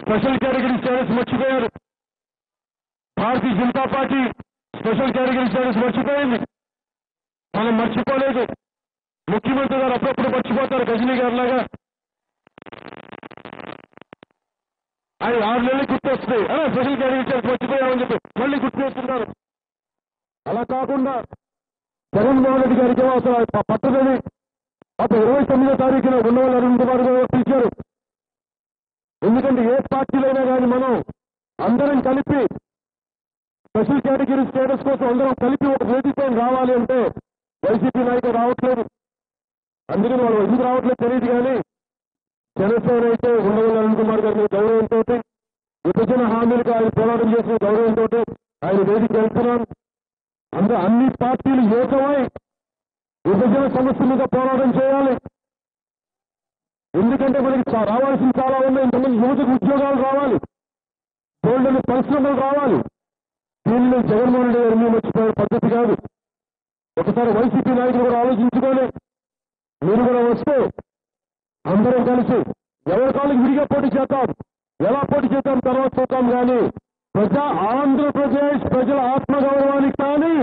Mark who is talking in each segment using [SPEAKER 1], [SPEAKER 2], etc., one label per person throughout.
[SPEAKER 1] Special category status మర్చిపోయారు. Bharatiya Janata Party special category status మర్చిపోయింది. మనం మర్చిపోలేదు. ముఖ్యమంత్రి గారు అప్పుడప్పుడు మర్చిపోతారు గజనీ గారి లాగా. ఆయన 6 నెలలు గుర్తొస్తుంది. స్పెషల్ కేటగిరీ స్టేటస్ మర్చిపోయామని చెప్పి మళ్ళీ గుర్తు చేస్తున్నారు. అలా కాకుండా జగన్మోహన్ రెడ్డి గారికి అసలు పట్టదని అప్పుడు 29వ తారీఖున ఉన్నవాళ్ళు అరుణ్ కుమార్ గారు పిలిచారు. ఎందుకంటే ఏ పార్టీలైనా కానీ మనం అందరం కలిపి స్పెషల్ కేటగిరీ స్టేటస్ కోసం అందరం కలిపి ఒక వేదికపై రావాలి అంటే వైసీపీ నాయకులు రావట్లేదు. అందుకని వాళ్ళు ఎందుకు రావట్లేదు తెలియదు. కానీ జనసేన అయితే ఉన్నవాళ్ళు అరుణ్ కుమార్ గారి గౌరవంతో, విభజన హామీలకు ఆయన పోరాటం చేసిన గౌరవంతో ఆయన వేదిక వెళ్తున్నాను. అందులో అన్ని పార్టీలు ఏకమై విభజన సమస్య మీద పోరాటం చేయాలి. ఎందుకంటే మనకి రావాల్సిన చాలా ఉన్నాయి. ఇంతమంది యువతకు ఉద్యోగాలు రావాలి, గోల్డెన్ పరిశ్రమలు రావాలి. దీనిలో జగన్మోహన్ రెడ్డి గారు మీరు మర్చిపోయే పద్ధతి కాదు. ఒకసారి వైసీపీ నాయకులు కూడా ఆలోచించుకొని మీరు కూడా వస్తే అందరం కలిసి ఎవరి కాళ్ళకి విడిగా పోటీ చేద్దాం. ఎలా పోటీ చేద్దాం తర్వాత చూద్దాం. కానీ ఆంధ్రప్రదేశ్ ప్రజల ఆత్మగౌరవానికి కానీ,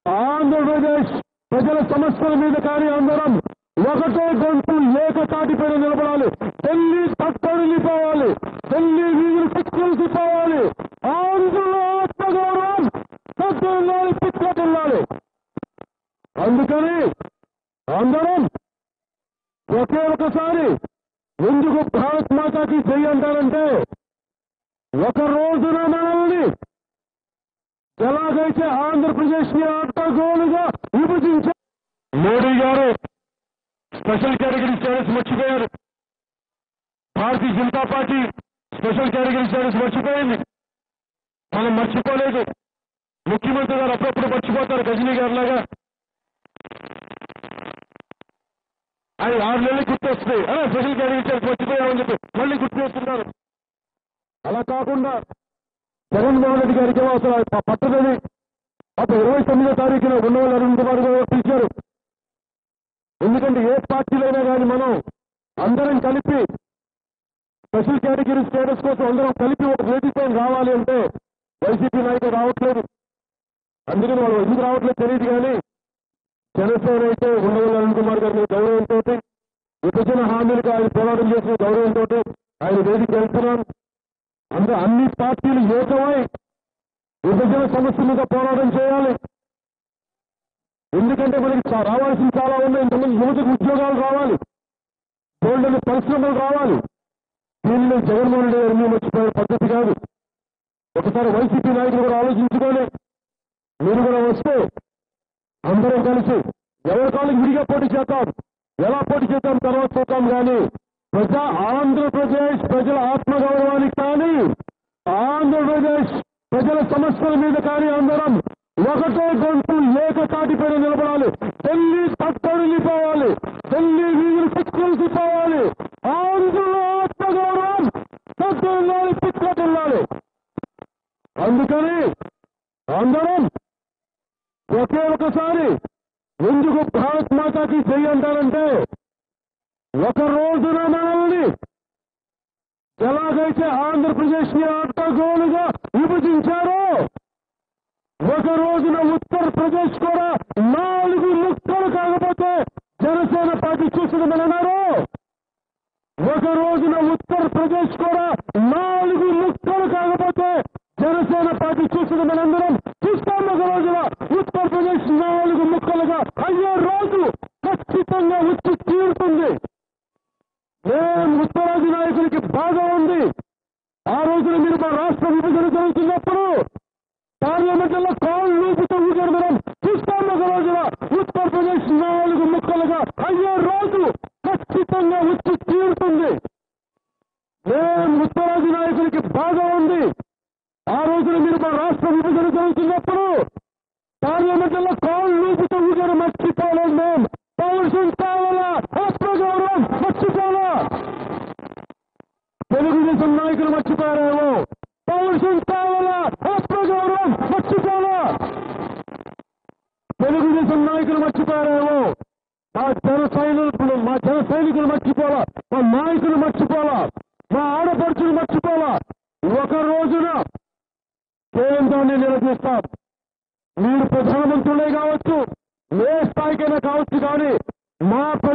[SPEAKER 1] ఆంధ్రప్రదేశ్ ప్రజల సమస్యల మీద కానీ అందరం ఒకటే గొంతు ఏకతాటిపైన నిలబడాలి. ఢిల్లీ తప్పనిపోవాలి, ఢిల్లీ వీధులు పిచ్చుకెళ్ళిపోవాలి. ఆంధ్రుల ఆత్మగౌరవం తగ్గుండాలి, పిచ్చుకెళ్ళాలి. అందుకని అందరం ఒకే ఒకసారి ఎందుకు భారత్ మాతాకి జై అంటారంటే, ఒక రోజున మనల్ని ఎలాగైతే ఆంధ్రప్రదేశ్ ని అడ్డగోలుగా విభజించారు. మోడీ గారు స్పెషల్ కేటగిరీ స్టేటస్ మర్చిపోయారు. Bharatiya Janata Party special category status మర్చిపోయింది. మనం మర్చిపోలేదు. ముఖ్యమంత్రి గారు అప్పుడప్పుడు మర్చిపోతారు గజనీ గారి లాగా. ఆయన 6 నెలలు గుర్తొస్తుంది. స్పెషల్ కేటగిరీ స్టేటస్ మర్చిపోయామని చెప్పి మళ్ళీ గుర్తు చేస్తున్నారు. అలా కాకుండా జగన్మోహన్ రెడ్డి గారికి అసలు పట్టదని అప్పుడు 29వ తారీఖున ఉన్నవాళ్ళు అరుణ్ కుమార్ గారు పిలిచారు. ఎందుకంటే ఏ పార్టీలైనా కానీ మనం అందరం కలిపి స్పెషల్ కేటగిరీ స్టేటస్ కోసం అందరం కలిపి ఒక వేదికపై రావాలి అంటే వైసీపీ నాయకులు రావట్లేదు. అందుకని వాళ్ళు ఎందుకు రావట్లేదు తెలియదు. కానీ జనసేన అయితే ఉన్నవాళ్ళు అరుణ్ కుమార్ గారి గౌరవంతో, విభజన హామీలకు ఆయన పోరాటం చేసిన గౌరవంతో ఆయన వేదిక వెళ్తున్నాను. అందులో అన్ని పార్టీలు ఏకమై విభజన సమస్య మీద పోరాటం చేయాలి. ఎందుకంటే మనకి రావాల్సిన చాలా ఉన్నాయి. ఇంతమంది యువతకు ఉద్యోగాలు రావాలి, గోల్డెన్ పరిశ్రమలు రావాలి. దీనిలో జగన్మోహన్ రెడ్డి గారు మీరు మర్చిపోయే పద్ధతి కాదు. ఒకసారి వైసీపీ నాయకులు కూడా ఆలోచించుకొని మీరు కూడా వస్తే అందరం కలిసి ఎవరి కాళ్ళకి విడిగా పోటీ చేద్దాం. ఎలా పోటీ చేద్దాం తర్వాత చూద్దాం. కానీ ఆంధ్రప్రదేశ్ ప్రజల ఆత్మగౌరవానికి కానీ, ఆంధ్రప్రదేశ్ ప్రజల సమస్యల మీద కానీ అందరం ఒకటే గొంతు ఏకతాటిపైన నిలబడాలి. ఢిల్లీ తప్పనిపోవాలి, ఢిల్లీ వీధులు పిచ్చుకెళ్ళిపోవాలి. ఆంధ్రుల ఆత్మగౌరవం తగ్గుండాలి, పిచ్చుకెళ్ళాలి. అందుకని అందరం ఒకే ఒకసారి ఎందుకు భారత్ మాతాకి జై అంటారంటే, ఒక రోజున మనల్ని ఎలాగైతే ఆంధ్రప్రదేశ్ ని అడ్డగోలుగా విభజించారో, ఒక రోజున ఉత్తరప్రదేశ్ కూడా 4 ముక్కలు కాకపోతే జనసేన పార్టీ చూసిందని అన్నారు. ఒక రోజున ఉత్తరప్రదేశ్ కూడా 4 ముక్కలు కాకపోతే జనసేన పార్టీ చూసిందని అందరం చూస్తాం. ఒక రోజున ఉత్తరప్రదేశ్ 4 ముక్కలుగా అయ్యే రోజు ఖచ్చితంగా వచ్చి తీరుతుంది. ఉత్తరాది నాయకులకి బాగా ఉంది. ఆ రోజున మీరు మా రాష్ట్ర విభజన జరుగుతున్నప్పుడు పార్లమెంట్లో కాళ్ళు లూపుతూ మనం చూస్తాం. ఒక రోజున ఉత్తరప్రదేశ్ 4 ముక్కలుగా అయ్యే రోజు ఖచ్చితంగా వచ్చి తీరుతుంది. ఉత్తరాది నాయకులకి బాగా ఉంది. ఆ రోజున మీరు మా రాష్ట్ర విభజన జరుగుతున్నప్పుడు పార్లమెంట్లో కాళ్ళు లూపుతూ మర్చిపోలేదు. మేము పౌరుషం కావాలా, ఆత్మగౌరవం మర్చిపోవాలా. తెలుగుదేశం నాయకులు మర్చిపోయారేమో. పౌరుషం కావాలా, ఆత్మగౌరవం మర్చిపోవాలా. తెలుగుదేశం నాయకులు మర్చిపోయారేమో. మా జన సైనికులు మర్చిపోవాలా, మా నాయకులు మర్చిపోవాలా, మా ఆడపడుచులు మర్చిపోవాలా.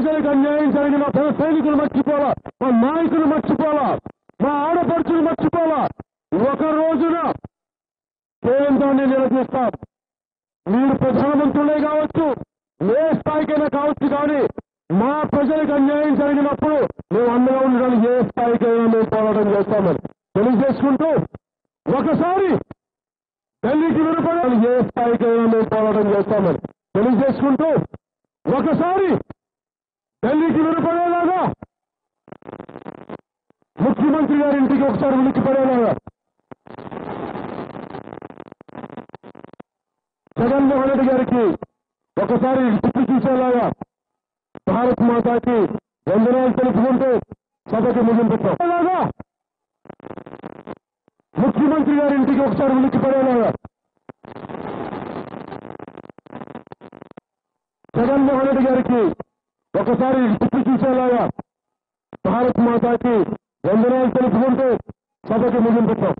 [SPEAKER 1] ప్రజలకు అన్యాయం జరిగిన మన సైనికులు మర్చిపోలా, మా నాయకులు మర్చిపోలా, మా ఆడపడుచులు మర్చిపోలా. ఒక రోజున కేంద్రాన్ని నిలదీస్తాం. మీరు ప్రధానమంత్రులే కావచ్చు, ఏ స్థాయికైనా కావచ్చు, కానీ మా ప్రజలకు అన్యాయం జరిగినప్పుడు మేము అండగా ఉండడానికి ఏ స్థాయికైనా మేము పోరాటం చేస్తామని తెలియజేసుకుంటూ, ఒకసారి ఢిల్లీకి వినపడాలి, ఏ స్థాయికైనా మేము పోరాటం చేస్తామని తెలియజేసుకుంటూ, ఒకసారి ఢిల్లీకి వినపడేలాగా ముఖ్యమంత్రి గారి ఇంటికి ఒకసారి ఉలిక్కిపడేలాగా జగన్మోహన్ రెడ్డి గారికి ఒకసారి గుర్తు చూసేలాగా భారత్ మాతాకి వందనాలు తెలుపుకుంటూ సభకి ముగింపుతాం. అలాగా ముఖ్యమంత్రి గారి ఇంటికి ఒకసారి ఉలిక్కిపడేలాగా జగన్మోహన్ రెడ్డి గారికి ఒకసారి గుర్తు చూసేలాగా భారత్ మాతాకి వందనాలు తెలుపుకుంటూ సభకి ముగింపుతాం.